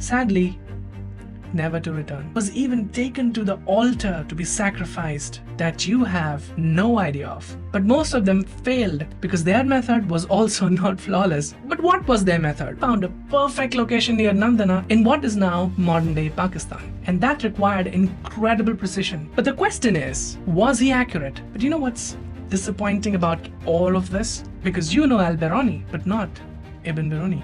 sadly, never to return. Was even taken to the altar to be sacrificed that you have no idea of. But most of them failed because their method was also not flawless. But what was their method? Found a perfect location near Nandana in what is now modern-day Pakistan. And that required incredible precision. But the question is, was he accurate? But you know what's disappointing about all of this? Because you know al-Biruni, but not Ibn Biruni.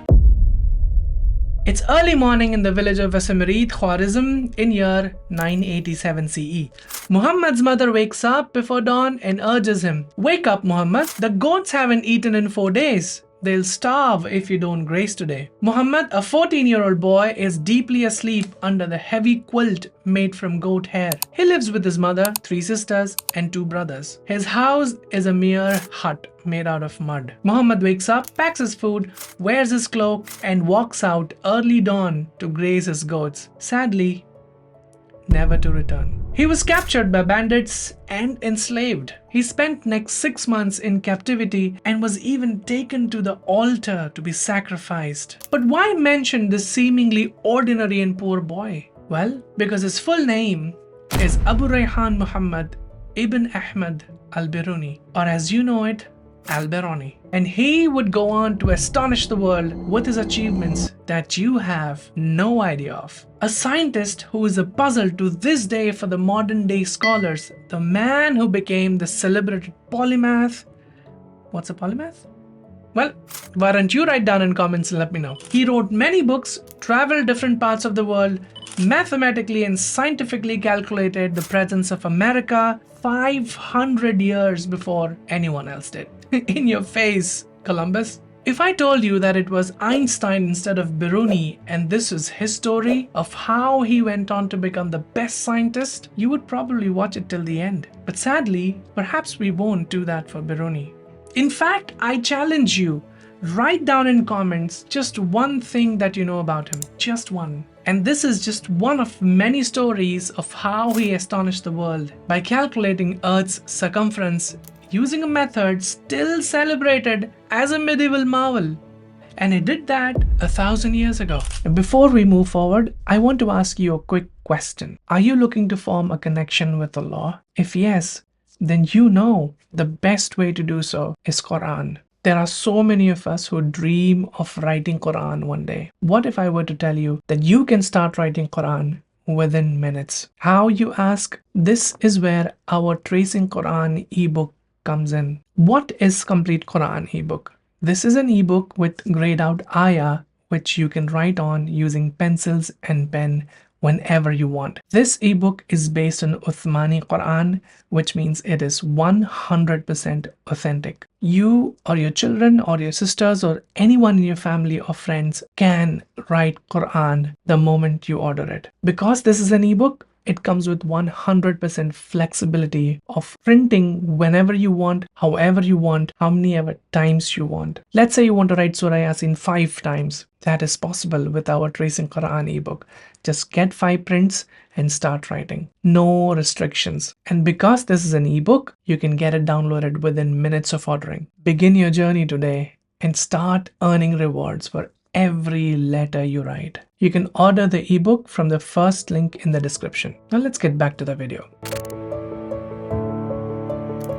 It's early morning in the village of Asamirid, Khwarizm in year 987 CE. Muhammad's mother wakes up before dawn and urges him, "Wake up, Muhammad, the goats haven't eaten in 4 days. They'll starve if you don't graze today." Muhammad, a 14-year-old boy, is deeply asleep under the heavy quilt made from goat hair. He lives with his mother, 3 sisters, and 2 brothers. His house is a mere hut made out of mud. Muhammad wakes up, packs his food, wears his cloak, and walks out early dawn to graze his goats. Sadly, never to return. He was captured by bandits and enslaved. He spent next 6 months in captivity and was even taken to the altar to be sacrificed. But why mention this seemingly ordinary and poor boy? Well, because his full name is Abu Rayhan Muhammad ibn Ahmad al-Biruni, or as you know it, al-Biruni. And he would go on to astonish the world with his achievements that you have no idea of. A scientist who is a puzzle to this day for the modern day scholars, the man who became the celebrated polymath. What's a polymath? Well, why don't you write down in comments and let me know. He wrote many books, traveled different parts of the world, mathematically and scientifically calculated the presence of America 500 years before anyone else did. In your face, Columbus. If I told you that it was Einstein instead of Biruni and this is his story of how he went on to become the best scientist, you would probably watch it till the end. But sadly, perhaps we won't do that for Biruni. In fact, I challenge you, write down in comments just one thing that you know about him. Just one. And this is just one of many stories of how he astonished the world by calculating Earth's circumference using a method still celebrated as a medieval marvel. And he did that 1,000 years ago. And before we move forward, I want to ask you a quick question. Are you looking to form a connection with Allah? If yes, then you know the best way to do so is Quran. There are so many of us who dream of writing Quran one day. What if I were to tell you that you can start writing Quran within minutes? How, you ask? This is where our Tracing Quran ebook comes in. What is Complete Quran ebook? This is an ebook with grayed out ayah which you can write on using pencils and pen whenever you want. This ebook is based on Uthmani Quran, which means it is 100% authentic. You or your children or your sisters or anyone in your family or friends can write Quran the moment you order it. Because this is an ebook, it comes with 100% flexibility of printing whenever you want, however you want, how many ever times you want. Let's say you want to write Surah Yasin 5 times. That is possible with our Tracing Quran ebook. Just get 5 prints and start writing. No restrictions. And because this is an ebook, you can get it downloaded within minutes of ordering. Begin your journey today and start earning rewards for every letter you write. You can order the ebook from the first link in the description. Now let's get back to the video.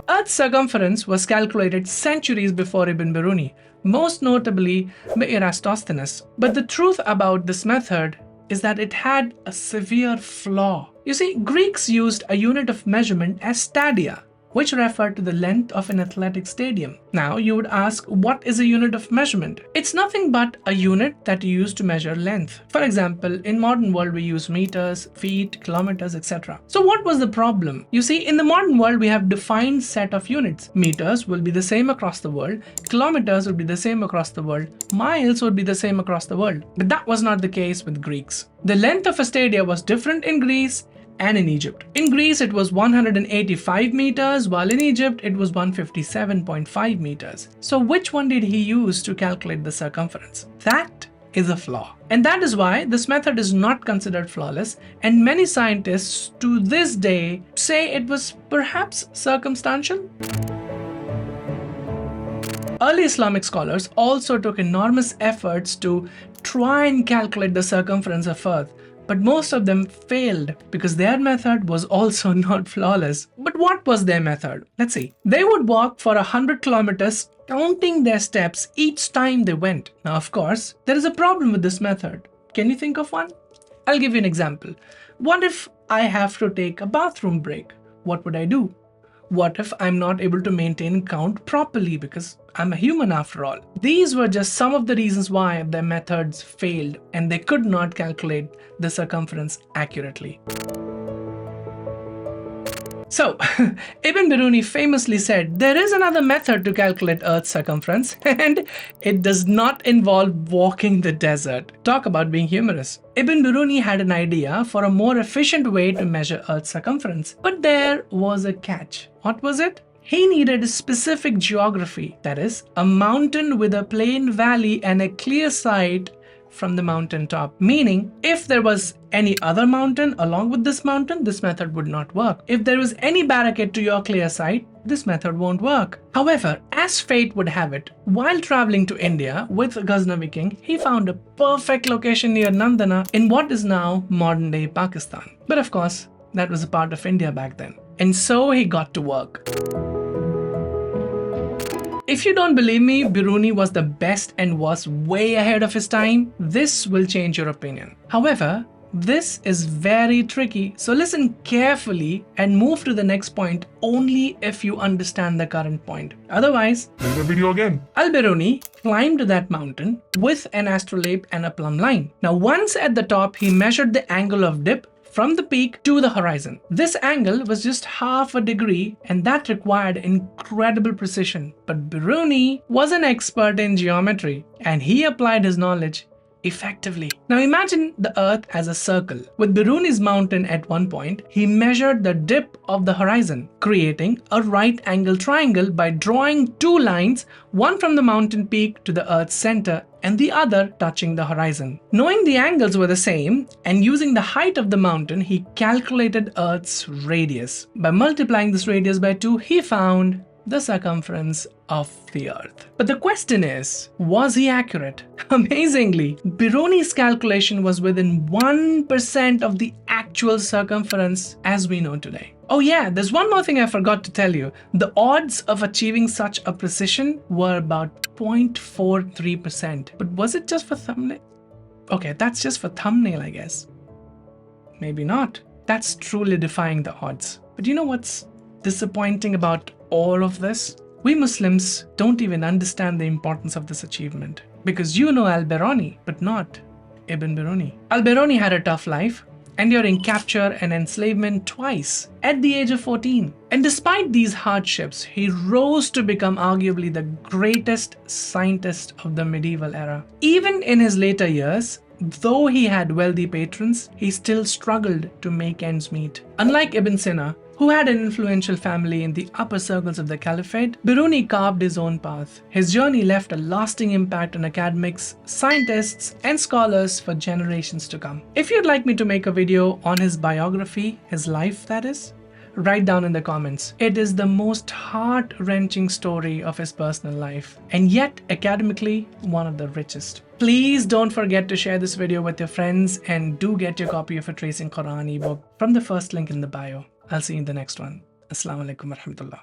Earth's circumference was calculated centuries before Ibn Biruni, most notably by Eratosthenes. But the truth about this method is that it had a severe flaw. You see, Greeks used a unit of measurement as stadia, which referred to the length of an athletic stadium. Now you would ask, what is a unit of measurement? It's nothing but a unit that you use to measure length. For example, in modern world we use meters, feet, kilometers, etc. So what was the problem? You see, in the modern world we have defined set of units. Meters will be the same across the world, kilometers would be the same across the world, miles would be the same across the world. But that was not the case with Greeks. The length of a stadia was different in Greece and in Egypt. In Greece it was 185 meters, while in Egypt it was 157.5 meters. So which one did he use to calculate the circumference? That is a flaw. And that is why this method is not considered flawless, and many scientists to this day say it was perhaps circumstantial. Early Islamic scholars also took enormous efforts to try and calculate the circumference of Earth, but most of them failed because their method was also not flawless. But what was their method? Let's see. They would walk for 100 kilometers, counting their steps each time they went. Now, of course, there is a problem with this method. Can you think of one? I'll give you an example. What if I have to take a bathroom break? What would I do? What if I'm not able to maintain count properly because I'm a human after all? These were just some of the reasons why their methods failed and they could not calculate the circumference accurately. So, Ibn Biruni famously said, there is another method to calculate Earth's circumference, and it does not involve walking the desert. Talk about being humorous. Ibn Biruni had an idea for a more efficient way to measure Earth's circumference. But there was a catch. What was it? He needed a specific geography, that is, a mountain with a plain valley and a clear sight from the mountain top. Meaning, if there was any other mountain along with this mountain, this method would not work. If there was any barricade to your clear sight, this method won't work. However, as fate would have it, while traveling to India with Ghaznavi king, he found a perfect location near Nandana in what is now modern-day Pakistan. But of course, that was a part of India back then. And so he got to work. If you don't believe me, Biruni was the best and was way ahead of his time, this will change your opinion. However, this is very tricky, so listen carefully and move to the next point only if you understand the current point. Otherwise, there's the video again. Al-Biruni climbed that mountain with an astrolabe and a plumb line. Now, once at the top, he measured the angle of dip from the peak to the horizon. This angle was just half a degree and that required incredible precision. But Biruni was an expert in geometry and he applied his knowledge effectively. Now imagine the Earth as a circle. With Biruni's mountain at one point, he measured the dip of the horizon, creating a right angle triangle by drawing two lines, one from the mountain peak to the Earth's center and the other touching the horizon. Knowing the angles were the same and using the height of the mountain, he calculated Earth's radius. By multiplying this radius by 2, he found the circumference of the Earth. But the question is, was he accurate? Amazingly, Biruni's calculation was within 1% of the actual circumference as we know today. Oh yeah, there's one more thing I forgot to tell you. The odds of achieving such a precision were about 0.43%. But was it just for thumbnail? Okay, that's just for thumbnail, I guess. Maybe not. That's truly defying the odds. But you know what's disappointing about all of this? We Muslims don't even understand the importance of this achievement because you know Al-Biruni, but not Ibn Biruni. Al-Biruni had a tough life, enduring capture and enslavement twice at the age of 14. And despite these hardships, he rose to become arguably the greatest scientist of the medieval era. Even in his later years, though he had wealthy patrons, he still struggled to make ends meet. Unlike Ibn Sina, who had an influential family in the upper circles of the caliphate, Biruni carved his own path. His journey left a lasting impact on academics, scientists, and scholars for generations to come. If you'd like me to make a video on his biography, his life that is, write down in the comments. It is the most heart-wrenching story of his personal life, and yet academically one of the richest. Please don't forget to share this video with your friends and do get your copy of a Tracing Quran ebook from the first link in the bio. I'll see you in the next one. Assalamu alaikum warahmatullah.